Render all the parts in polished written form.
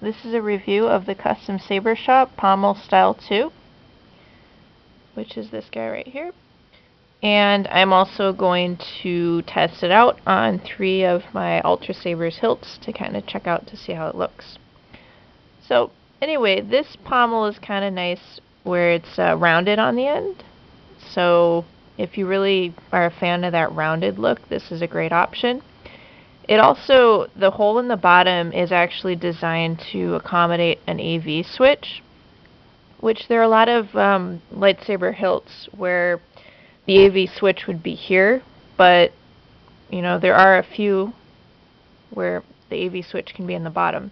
This is a review of the Custom Saber Shop Pommel Style 2, which is this guy right here. And I'm also going to test it out on 3 of my Ultrasabers hilts to kind of check out to see how it looks. So anyway, this pommel is kind of nice where it's rounded on the end. So if you really are a fan of that rounded look, this is a great option. It also, the hole in the bottom is actually designed to accommodate an AV switch, which there are a lot of lightsaber hilts where the AV switch would be here, but you know, there are a few where the AV switch can be in the bottom.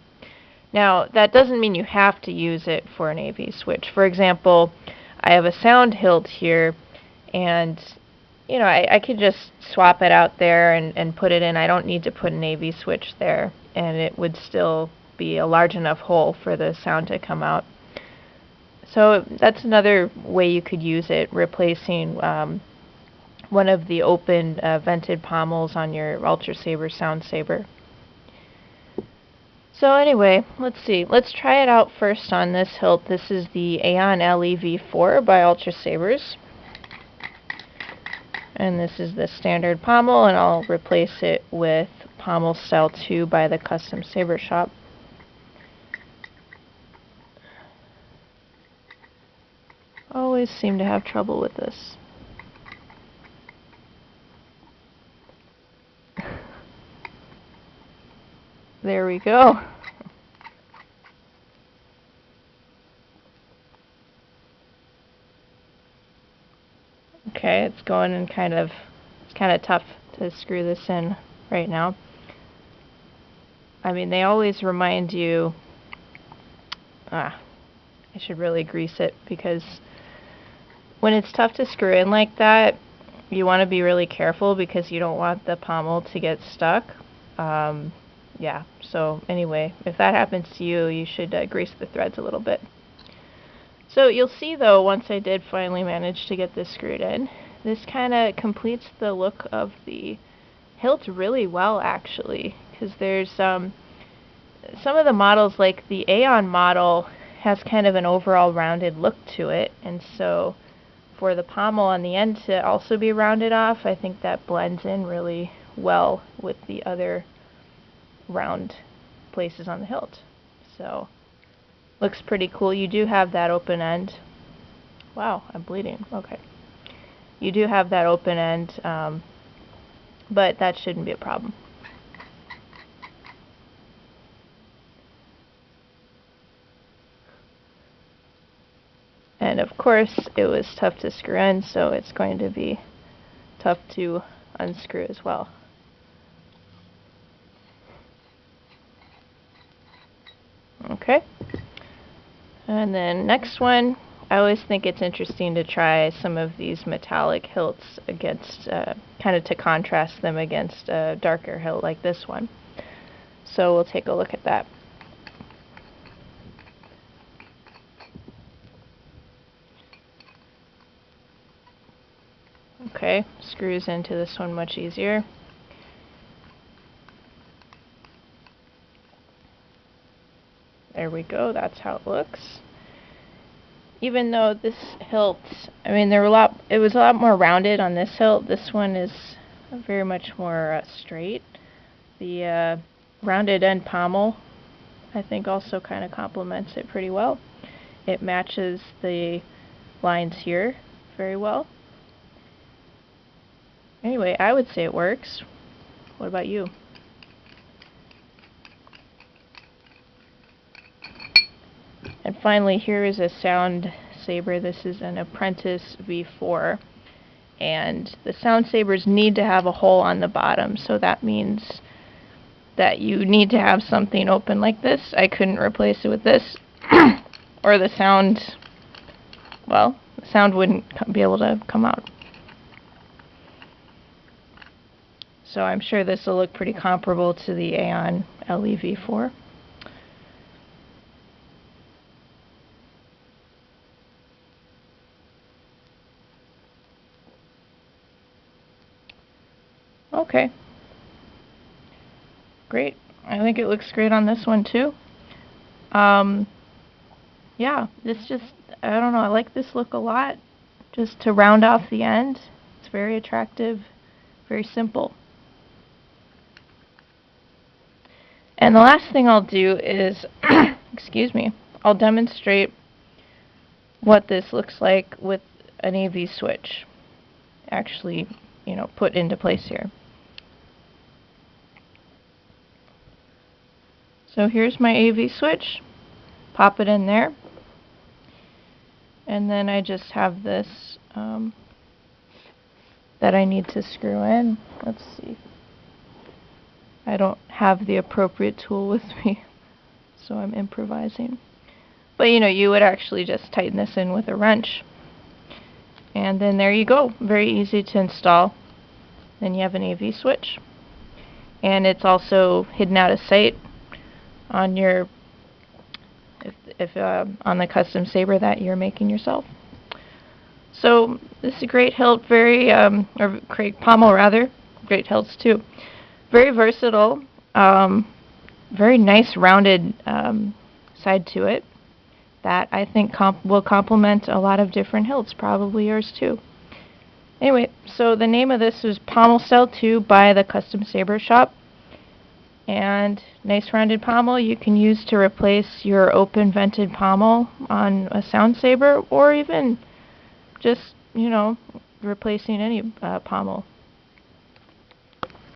Now, that doesn't mean you have to use it for an AV switch. For example, I have a sound hilt here, and you know, I could just swap it out there and put it in. I don't need to put an AV switch there, and it would still be a large enough hole for the sound to come out. So that's another way you could use it, replacing one of the open vented pommels on your Ultrasaber Sound Saber. So anyway, let's see. Let's try it out first on this hilt. This is the Aeon LEV4 by Ultrasabers. And this is the standard pommel, and I'll replace it with Pommel Style 2 by the Custom Saber Shop. Always seem to have trouble with this. There we go. Okay, it's going in it's kind of tough to screw this in right now. I mean, they always remind you, I should really grease it, because when it's tough to screw in like that, you want to be really careful because you don't want the pommel to get stuck. Yeah, so anyway, if that happens to you, you should grease the threads a little bit. So you'll see though, once I did finally manage to get this screwed in, this kind of completes the look of the hilt really well actually, because there's some of the models, like the Aeon model, has kind of an overall rounded look to it, and so for the pommel on the end to also be rounded off, I think that blends in really well with the other round places on the hilt. So looks pretty cool. You do have that open end. Wow, I'm bleeding. Okay. You do have that open end, but that shouldn't be a problem. And of course, it was tough to screw in, so it's going to be tough to unscrew as well. Okay. And then next one, I always think it's interesting to try some of these metallic hilts against, kind of to contrast them against a darker hilt like this one. So we'll take a look at that. Okay, screws into this one much easier. There we go, that's how it looks. Even though this hilt, I mean, it was a lot more rounded on this hilt. This one is very much more straight. The rounded end pommel, I think, also kind of complements it pretty well. It matches the lines here very well. Anyway, I would say it works. What about you? And finally, here is a sound saber. This is an Apprentice V4. And the sound sabers need to have a hole on the bottom, so that means that you need to have something open like this. I couldn't replace it with this, or the sound, well, the sound wouldn't be able to come out. So I'm sure this will look pretty comparable to the Aeon LEV4. Okay. Great. I think it looks great on this one too. Yeah, this just, I don't know, I like this look a lot. Just to round off the end. It's very attractive, very simple. And the last thing I'll do is, excuse me, I'll demonstrate what this looks like with an AV switch actually, put into place here. So here's my AV switch. Pop it in there. And then I just have this that I need to screw in. Let's see. I don't have the appropriate tool with me, so I'm improvising. But you would actually just tighten this in with a wrench. And then there you go. Very easy to install. Then you have an AV switch. And it's also hidden out of sight on your on the custom saber that you're making yourself. So this is a great hilt, or great pommel rather, great hilts too. Very versatile, very nice rounded side to it that I think will complement a lot of different hilts, probably yours too. Anyway, so the name of this is Pommel Style 2 by the Custom Saber Shop. And nice rounded pommel you can use to replace your open vented pommel on a sound saber, or even just, replacing any pommel.